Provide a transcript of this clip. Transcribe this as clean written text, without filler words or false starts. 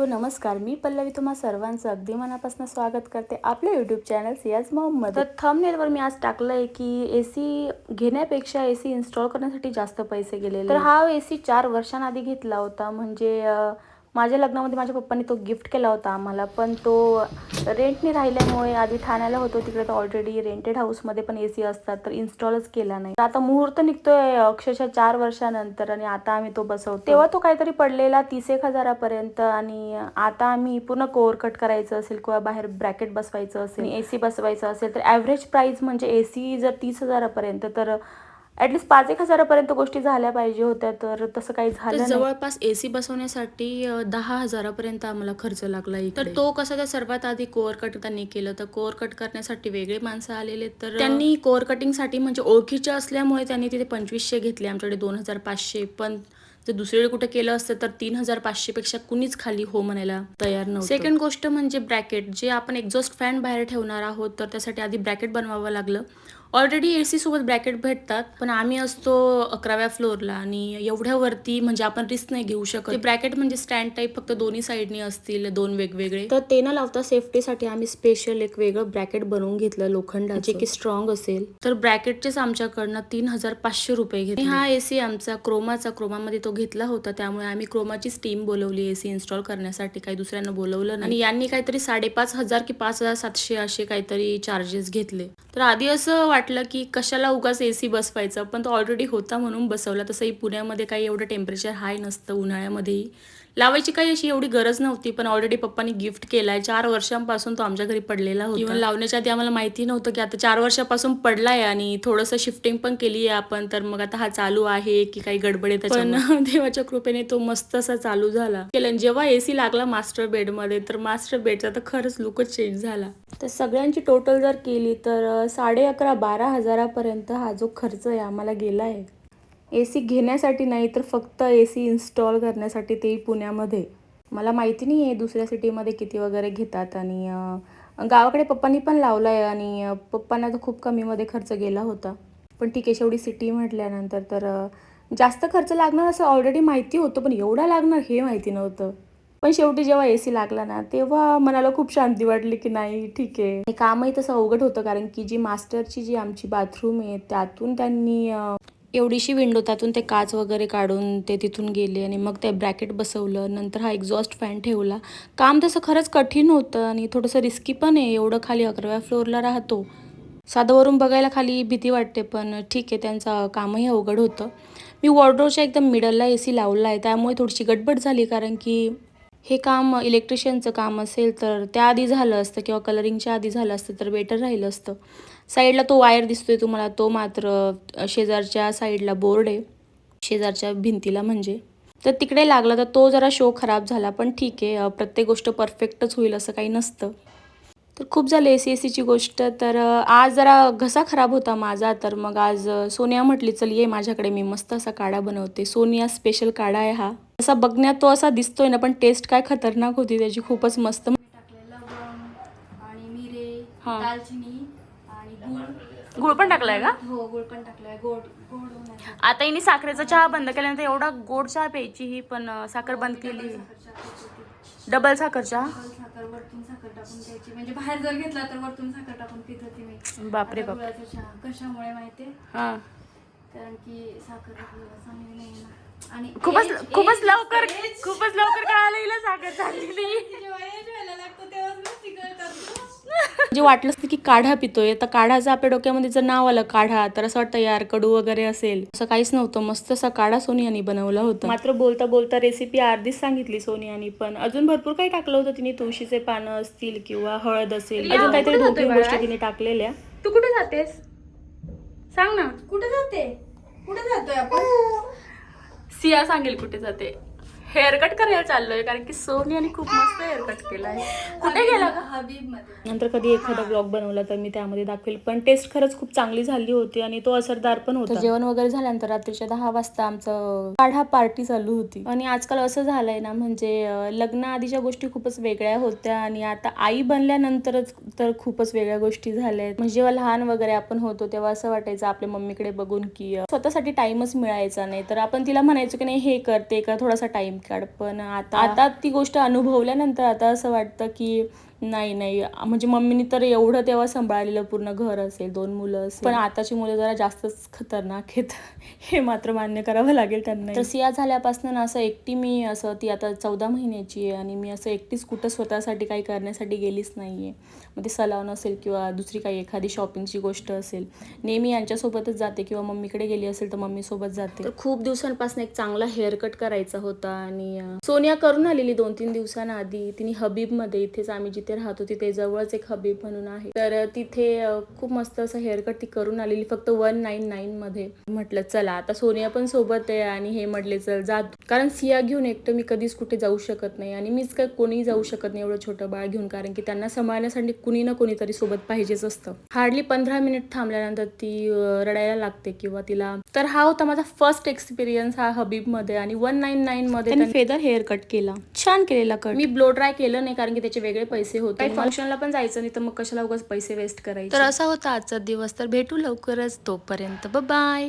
नमस्कार, मी पल्लवी तुम्हा सर्वांचं अगदी मनापासून स्वागत करते आपल्या यूट्यूब चॅनल सियाज मोहम्मद. तर थंबनेलवर मी आज टाकलं आहे की AC घेण्यापेक्षा AC इन्स्टॉल करण्यासाठी जास्त पैसे गेलेले. तर हा AC 4 वर्षांआधी घेतला होता. म्हणजे माझ्या लग्नामध्ये माझ्या पप्पांनी तो गिफ्ट केला होता आम्हाला. पण तो रेंटने राहिल्यामुळे आधी ठाण्याला होतो तिकडे, तर ऑलरेडी रेंटेड हाऊसमध्ये पण AC असतात, तर इन्स्टॉलच केला नाही. आता मुहूर्त निघतोय अक्षरशः 4 वर्षानंतर आणि आता आम्ही तो बसवतो. तेव्हा तो काहीतरी पडलेला 30,000 आणि आता आम्ही पूर्ण कोअर कट करायचं असेल किंवा बाहेर ब्रॅकेट बसवायचं असेल, AC बसवायचं असेल, तर ॲव्हरेज प्राईस म्हणजे AC जर 30,000 तर ॲटलीस्ट 5-1,000 गोष्टी झाल्या पाहिजे होत्या. तर तसं काही झालं नाही. जवळपास AC बसवण्यासाठी 10,000 आम्हाला खर्च लागला. तर तो कसा, त्या सर्वात आधी कोअर कट त्यांनी केलं. तर कोअर कट करण्यासाठी वेगळे माणसं आलेले, तर त्यांनी कोअर कटिंगसाठी म्हणजे ओळखीचे असल्यामुळे त्यांनी तिथे 2500 घेतले, आमच्याकडे 2,500. पण जर दुसरीकडे कुठे केलं असतं तर 3,500 पेक्षा कुणीच खाली हो म्हणायला तयार नव्हतं. सेकंड गोष्ट म्हणजे ब्रॅकेट, जे आपण एक्झॉस्ट फॅन बाहेर ठेवणार आहोत, तर त्यासाठी आधी ब्रॅकेट बनवावं लागलं. ऑलरेडी AC सोबत ब्रॅकेट भेटतात, पण आम्ही असतो 11व्या फ्लोअरला आणि एवढ्यावरती म्हणजे आपण रिस्क नाही घेऊ शकत. ते ब्रॅकेट म्हणजे स्टँड टाईप फक्त दोन्ही साईडनी असतील, 2 वेगवेगळे. तर ते न लावता सेफ्टीसाठी आम्ही स्पेशल एक वेगळं ब्रॅकेट बनवून घेतलं लोखंडाचं, जे की स्ट्रॉंग असेल. तर ब्रॅकेटचेच आमच्याकडनं 3,500 रुपये घेतले. हा AC आमचा क्रोमामध्ये तो घेतला होता, त्यामुळे आम्ही क्रोमाचीच टीम बोलवली AC इन्स्टॉल करण्यासाठी, काही दुसऱ्यांना बोलवलं नाही. आणि यांनी काहीतरी 5,500 की 5,700 असे काहीतरी चार्जेस घेतले. तर आधी असं वाटलं की कशाला उगाच AC बसवायचं, पण तो ऑलरेडी होता म्हणून बसवला. तसंही पुण्यामध्ये काही एवढं टेम्परेचर हाय नसतं, उन्हाळ्यामध्येही लावायची काही अशी एवढी गरज नव्हती. पण ऑलरेडी पप्पांनी गिफ्ट केलाय, 4 वर्षांपासून तो आमच्या घरी पडलेला होता. इव्हन लावण्याच्या आधी आम्हाला माहिती नव्हतं की आता 4 वर्षापासून पडलाय आणि थोडंसं शिफ्टिंग पण केली आहे आपण, तर मग आता हा चालू आहे की काही गडबड आहे त्याच्यामुळे. पण देवाच्या कृपेने तो मस्त असा चालू झाला. जेव्हा AC लागला मास्टर बेडमध्ये, तर मास्टर बेडचा तर खरंच लुकच चेंज झाला. तर सगळ्यांची टोटल जर केली तर 11,500-12,000 हा जो खर्च आहे आम्हाला गेला आहे. AC घेण्यासाठी नाही, तर फक्त AC इन्स्टॉल करण्यासाठी, तेही पुण्यामध्ये. मला माहिती नाही आहे दुसऱ्या सिटीमध्ये किती वगैरे घेतात. आणि गावाकडे पप्पांनी पण लावलं आहे आणि पप्पांना तर खूप कमीमध्ये खर्च गेला होता. पण ठीक आहे, शेवटी सिटी म्हटल्यानंतर तर जास्त खर्च लागणार असं ऑलरेडी माहिती होतं, पण एवढा लागणार हे माहिती नव्हतं. पण शेवटी जेव्हा AC लागला ना, तेव्हा मनाला खूप शांती वाटली की नाही ठीक आहे. हे कामही तसं अवघड होतं, कारण की जी मास्टरची जी आमची बाथरूम आहे, त्यातून त्यांनी एवढीशी विंडो, त्यातून ते काच वगैरे काढून ते तिथून गेले आणि मग ते ब्रॅकेट बसवलं. नंतर हा एक्झॉस्ट फॅन ठेवला. काम तसं खरंच कठीण होतं आणि थोडंसं रिस्की पण आहे. एवढं खाली 11व्या फ्लोअरला राहतो. साधं वरून बघायला खाली भीती वाटते, पण ठीक आहे, त्यांचं कामही अवघड होतं. मी वॉर्डरोबच्या एकदम मिडलला AC लावला आहे, त्यामुळे थोडीशी गडबड झाली, कारण की हे काम इलेक्ट्रिशियनचं काम असेल तर त्याआधी झालं असतं किंवा कलरिंगच्या आधी झालं असतं तर बेटर राहिलं असतं. साईडला तो वायर दिसतोय तुम्हाला, तो मात्र शेजारच्या साईडला बोर्ड आहे, शेजारच्या भिंतीला म्हणजे, तर तिकडे लागला, तर तो जरा शो खराब झाला. पण ठीक आहे, प्रत्येक गोष्ट परफेक्टच होईल असं काही नसतं. तर खूप झालं AC गोष्ट. तर आज जरा घसा खराब होता माझा, तर मग आज सोनिया म्हटली चल ये माझ्याकडे, मी मस्त असा काढा बनवते. सोनिया स्पेशल काढा आहे हा. असा बघण्यात तो असा दिसतोय ना, पण टेस्ट काय खतरनाक होती त्याची, खूपच मस्त. लवंग आणि मिरे, दालचिनी आणि गूळ. गुळ पण टाकलाय का? हो, गूळ पण टाकलाय, गोड गोड होण्यासाठी. आता हिने साखरेचा चहा बंद केल्यानंतर एवढा गोड चहा प्यायची ही, पण साखर बंद केली. डबल साखर चहा. साखर वरतून साखर टाकून प्यायची, म्हणजे बाहेर जर घेतला तर वरतून साखर टाकून पित होती मी. बापरे बाप. गुळाचा चहा कशामुळे माहितीये? हा, कारण की साखर चांगली नाही ना. आणि खूपच लवकर कळालं हिला साखर चालली नाही. म्हणजे वाटलंच की काढा पितोय, तर काढाचं आपल्या डोक्यामध्ये जर नाव आलं काढा, तर असं वाटतं यार कडू वगैरे असेल. असं काहीच नव्हतं, मस्त असा काढा सोनियानी बनवला होता. मात्र बोलता बोलता रेसिपी अर्धीच सांगितली सोनियानी, पण अजून भरपूर काही टाकलं होतं तिने. तुळशीचे पानं असतील किंवा हळद असेल, अजून काहीतरी 2-3 गोष्टी तिने टाकलेल्या. तू कुठे जातेस? सांग ना, कुठे जाते? कुठे जातोय आपण? सिया सांगेल कुठे जाते. हेअरकट करायला चाललोय कारण की सोनियाने खूप मस्त हेअरकट केलाय. कुठे गेला का? हबीब मध्ये. नंतर कधी एखादा ब्लॉग बनवला तर मी त्यामध्ये दाखवेल. पण टेस्ट खरंच खूप चांगली झाली होती आणि तो असरदार पण होता. जेवण वगैरे झाल्यानंतर रात्रीच्या 10 वाजता आमचं काढा पार्टी चालू होती. आणि आजकाल असं झालंय ना, म्हणजे लग्न आधीच्या गोष्टी खूपच वेगळ्या होत्या आणि आता आई बनल्यानंतरच तर खूपच वेगळ्या गोष्टी झाल्या आहेत. म्हणजे जेव्हा लहान वगैरे आपण होतो तेव्हा असं वाटायचं आपल्या मम्मीकडे बघून की स्वतःसाठी टाइमच मिळायचा नाही, तर आपण तिला म्हणायचो की नाही हे कर ते कर, थोडासा टाइम काढ. पण आता ती गोष्ट अनुभवल्यानंतर आता असं वाटतं की नाही म्हणजे मम्मीनी तर एवढं तेव्हा सांभाळलेलं पूर्ण घर असेल, 2 मुलं असेल. पण आताची मुलं जरा जास्तच खतरनाक आहेत हे मात्र मान्य करावं लागेल त्यांना. तर सिया झाल्यापासून ना असं एकटी मी असं, ती आता 14 महिन्याची आहे आणि मी असं एकटीच कुठं स्वतःसाठी काही करण्यासाठी गेलीच नाहीये. मग ते सलावून असेल किंवा दुसरी काही एखादी शॉपिंगची गोष्ट असेल, नेहमी यांच्यासोबतच जाते किंवा मम्मीकडे गेली असेल तर मम्मीसोबत जाते. तर खूप दिवसांपासून एक चांगला हेअरकट करायचा होता आणि सोनिया करून आलेली 2-3 दिवसांआधी. तिने हबीबमध्ये, इथेच आम्ही जिथे राहतो तिथे जवळच एक हबीब म्हणून आहे, तर तिथे खूप मस्त असं हेअरकट ती करून आलेली फक्त 199 मध्ये. म्हटलं चला आता सोनिया पण सोबत आहे आणि हे म्हटले चल जा, कारण सिया घेऊन एकटं मी कधीच कुठे जाऊ शकत नाही आणि मीच काय कोणीही जाऊ शकत नाही एवढं छोटं बाळ घेऊन, कारण की त्यांना सांभाळण्यासाठी कुणी ना कोणीतरी सोबत पाहिजेच असतं. हार्डली 15 मिनिट थांबल्यानंतर ती रडायला लागते किंवा तिला. तर हा होता माझा फर्स्ट एक्सपिरियन्स हा हबीबमध्ये. आणि 199 मध्ये त्यांनी फेदर हेअर कट केला, छान केलेला कट. मी ब्लो ड्राय केलं नाही कारण की त्याचे वेगळे पैसे होते, फंक्शनला पण जायचं नाही तर मग कशाला उगाच पैसे वेस्ट करायचे. तर असा होता आजचा दिवस. तर भेटू लवकरच, तोपर्यंत बाय.